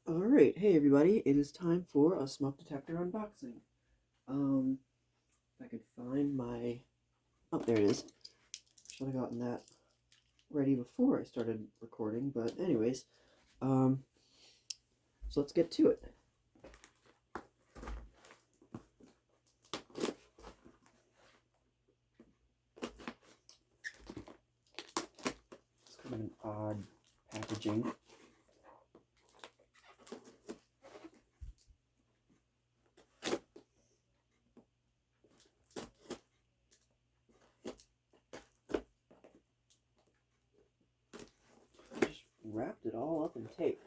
Alright, hey everybody, it is time for a smoke detector unboxing. If I could find my... Oh, there it is. Should have gotten that ready before I started recording, but anyways, so let's get to it. It's kind of an odd packaging. Just wrapped it all up in tape.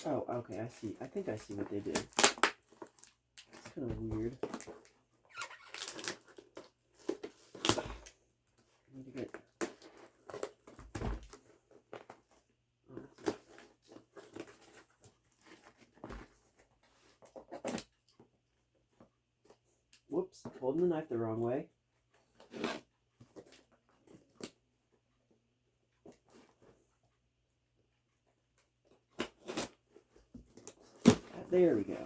Oh, okay, I see. I think I see what they did. It's kind of weird. I need to get... Whoops, holding the knife the wrong way. There we go.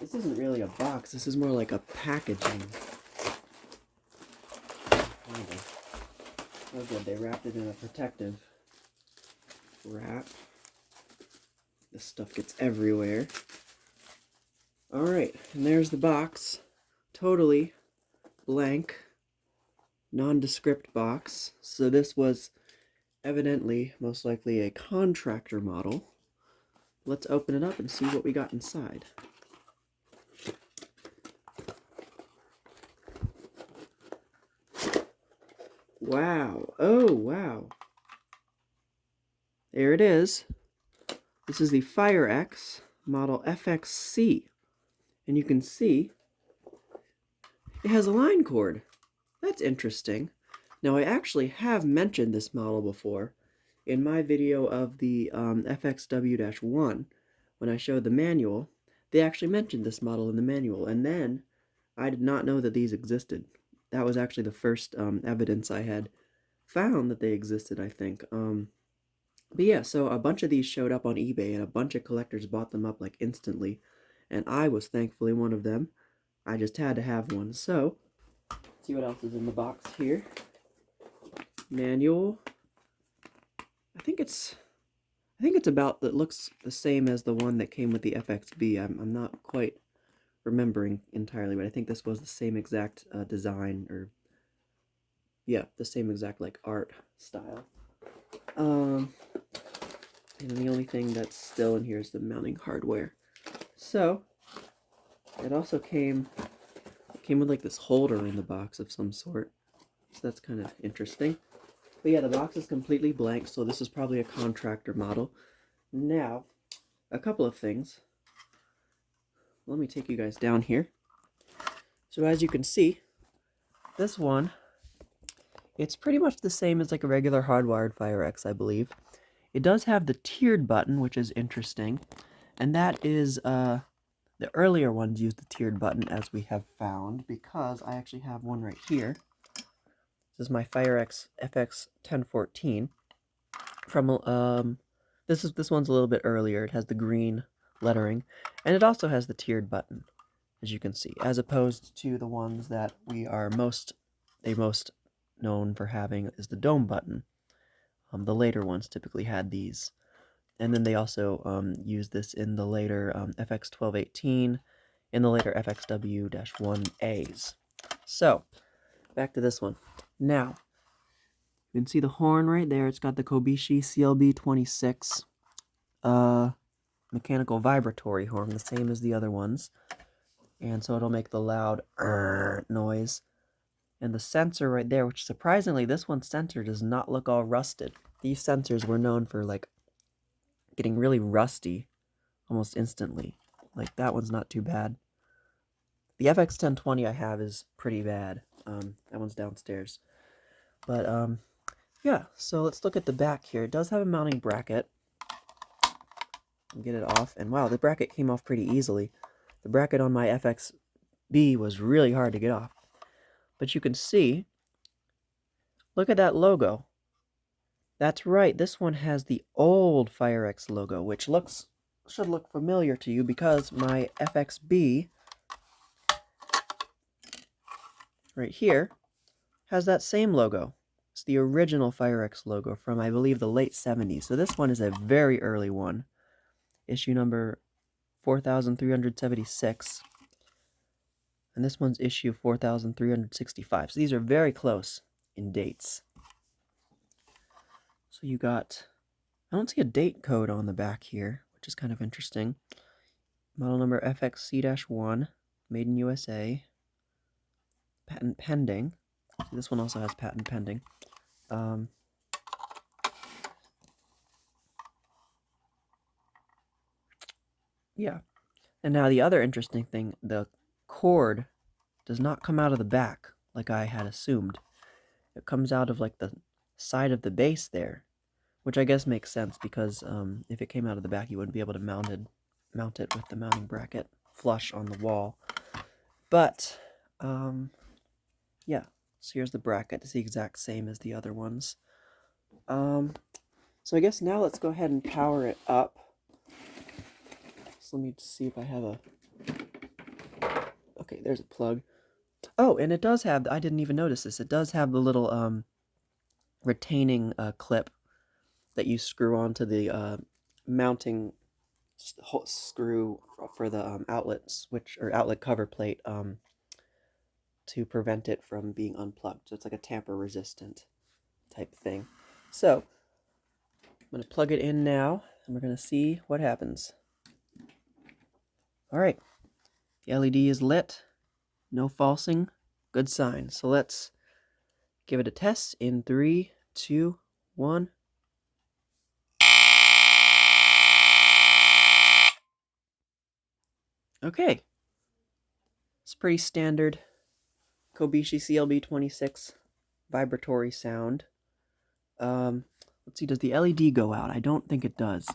This isn't really a box, this is more like a packaging. Oh good, they wrapped it in a protective wrap. This stuff gets everywhere. Alright, and there's the box. Totally blank, nondescript box. So this was evidently, most likely, a contractor model. Let's open it up and see what we got inside. Wow. Oh, wow. There it is. This is the FireX model FXC. And you can see it has a line cord. That's interesting. Now, I actually have mentioned this model before in my video of the FXW-1. When I showed the manual, they actually mentioned this model in the manual, and then I did not know that these existed. That was actually the first evidence I had found that they existed, I think. But yeah, so a bunch of these showed up on eBay, and a bunch of collectors bought them up like instantly, and I was thankfully one of them. I just had to have one. So, let's see what else is in the box here. Manual. I think it's about, it looks the same as the one that came with the FXB. I'm not quite remembering entirely, but I think this was the same exact design, or yeah, the same exact like art style. And the only thing that's still in here is the mounting hardware. So it also came with like this holder in the box of some sort, so that's kind of interesting. But yeah, the box is completely blank, so this is probably a contractor model. Now, a couple of things. Let me take you guys down here. So as you can see, this one, it's pretty much the same as like a regular hardwired FireX, I believe. It does have the tiered button, which is interesting, and that is, the earlier ones used the tiered button, as we have found, because I actually have one right here. This is my FireX FX-1014 from, this one's a little bit earlier. It has the green lettering, and it also has the tiered button, as you can see, as opposed to the ones that we are most known for having is the dome button. The later ones typically had these. And then they also used this in the later FX-1218, in the later FXW-1As. So, back to this one. Now, you can see the horn right there. It's got the Kobishi CLB-26 mechanical vibratory horn, the same as the other ones. And so it'll make the loud noise. And the sensor right there, which surprisingly, this one's sensor does not look all rusted. These sensors were known for, like, getting really rusty almost instantly. Like, that one's not too bad. The FX-1020 I have is pretty bad. That one's downstairs. But, yeah, so let's look at the back here. It does have a mounting bracket. Get it off, and wow, the bracket came off pretty easily. The bracket on my FX B was really hard to get off. But you can see, look at that logo. That's right, this one has the old FireX logo, which should look familiar to you because my FXB right here has that same logo. It's the original FireX logo from, I believe, the late 70s. So this one is a very early one. Issue number 4376. And this one's issue 4365. So these are very close in dates. So you got, I don't see a date code on the back here, which is kind of interesting. Model number FXC-1, made in USA. Patent pending. So this one also has patent pending. Yeah. And now the other interesting thing, the cord does not come out of the back like I had assumed. It comes out of like the side of the base there, which I guess makes sense because if it came out of the back, you wouldn't be able to mount it with the mounting bracket flush on the wall. But yeah, so here's the bracket. It's the exact same as the other ones. So I guess now let's go ahead and power it up. So let me see if I have a... Okay, there's a plug. Oh, and it does have, I didn't even notice this, it does have the little retaining clip that you screw onto the mounting screw for the outlet switch or outlet cover plate to prevent it from being unplugged. So it's like a tamper resistant type thing. So I'm going to plug it in now and we're going to see what happens. All right, the LED is lit, no falsing, good sign. So let's give it a test in 3, 2, 1. Okay, it's pretty standard Kobishi CLB-26 vibratory sound. Let's see, does the LED go out? I don't think it does.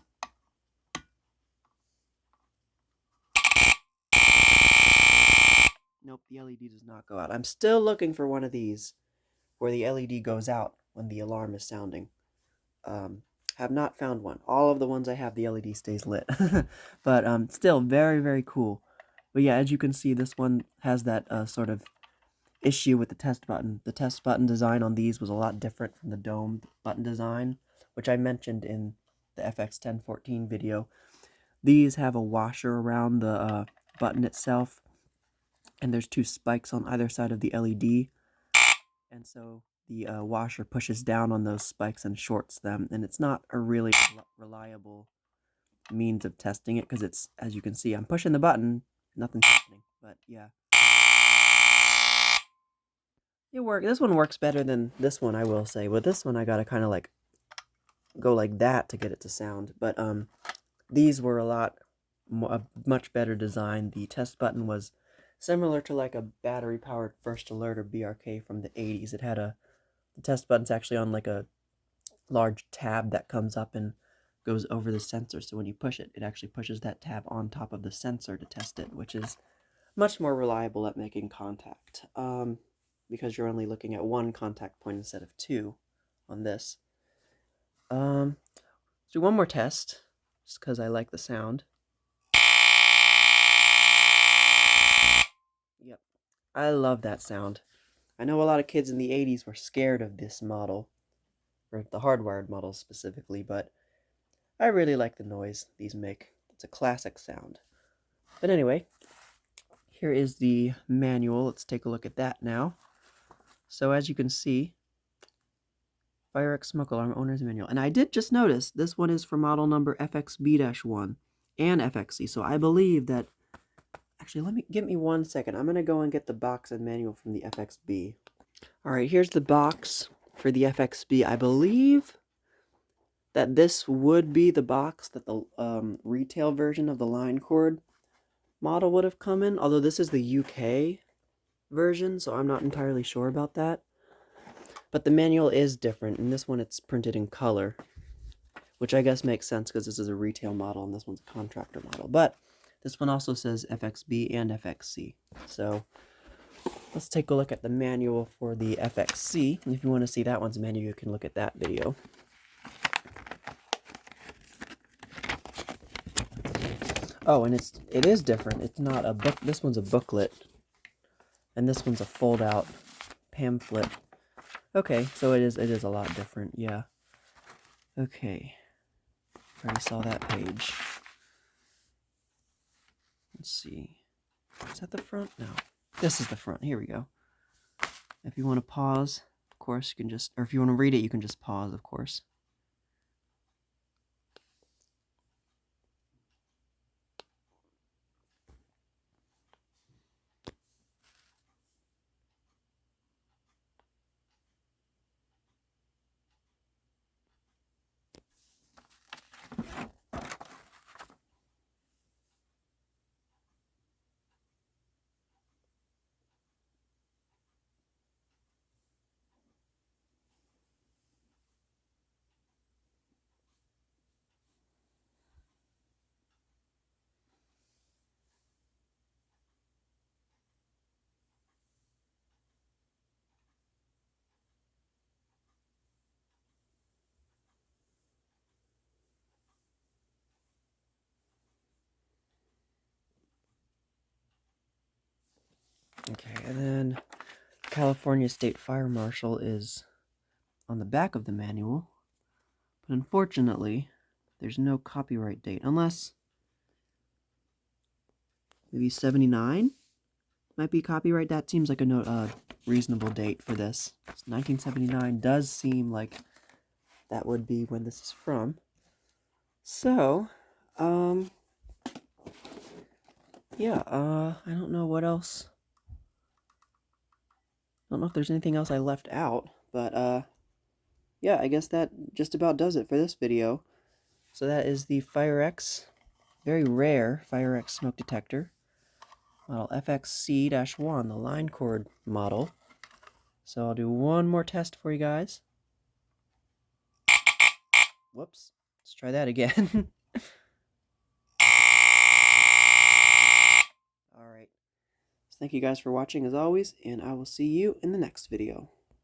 Nope, the LED does not go out. I'm still looking for one of these where the LED goes out when the alarm is sounding. Have not found one. All of the ones I have, the LED stays lit. But still very, very cool. But yeah, as you can see, this one has that sort of issue with the test button. The test button design on these was a lot different from the dome button design, which I mentioned in the FX1014 video. These have a washer around the button itself, and there's 2 spikes on either side of the LED, and so the washer pushes down on those spikes and shorts them, and it's not a really reliable means of testing it because it's, as you can see, I'm pushing the button, nothing's happening. But yeah, this one works better than this one, I will say. With this one, I gotta kind of like go like that to get it to sound. But these were a much better design. The test button was similar to like a battery-powered First Alert or BRK from the 80s. It had the test button's actually on like a large tab that comes up and goes over the sensor. So when you push it, it actually pushes that tab on top of the sensor to test it, which is much more reliable at making contact. Because you're only looking at 1 contact point instead of 2 on this. Let's do one more test, just because I like the sound. Yep, I love that sound. I know a lot of kids in the 80s were scared of this model, or the hardwired models specifically, but I really like the noise these make. It's a classic sound. But anyway, here is the manual. Let's take a look at that now. So as you can see, FireX Smoke Alarm Owner's Manual. And I did just notice this one is for model number FXB-1 and FXC. So I believe that... Actually, give me 1 second. I'm going to go and get the box and manual from the FXB. Alright, here's the box for the FXB. I believe that this would be the box that the retail version of the line cord model would have come in. Although this is the UK version, so I'm not entirely sure about that. But the manual is different. In this one, it's printed in color, which I guess makes sense because this is a retail model and this one's a contractor model. But This one also says FXB and FXC. So let's take a look at the manual for the FXC. If you want to see that one's manual, you can look at that video. Oh, and it is different. It's not a book. This one's a booklet, and this one's a fold-out pamphlet. Okay, so it is a lot different. Yeah. Okay. Already saw that page. Let's see. Is that the front? No. This is the front. Here we go. If you want to pause, of course, you can just, or if you want to read it, you can just pause, of course. Okay, and then California State Fire Marshal is on the back of the manual, but unfortunately, there's no copyright date, unless maybe 79 might be copyright. That seems like a reasonable date for this. 1979 does seem like that would be when this is from. So, yeah, I don't know what else. I don't know if there's anything else I left out, but, yeah, I guess that just about does it for this video. So that is the FireX, very rare FireX smoke detector, model FXC-1, the line cord model. So I'll do one more test for you guys. Whoops, let's try that again. Alright, so thank you guys for watching as always, and I will see you in the next video.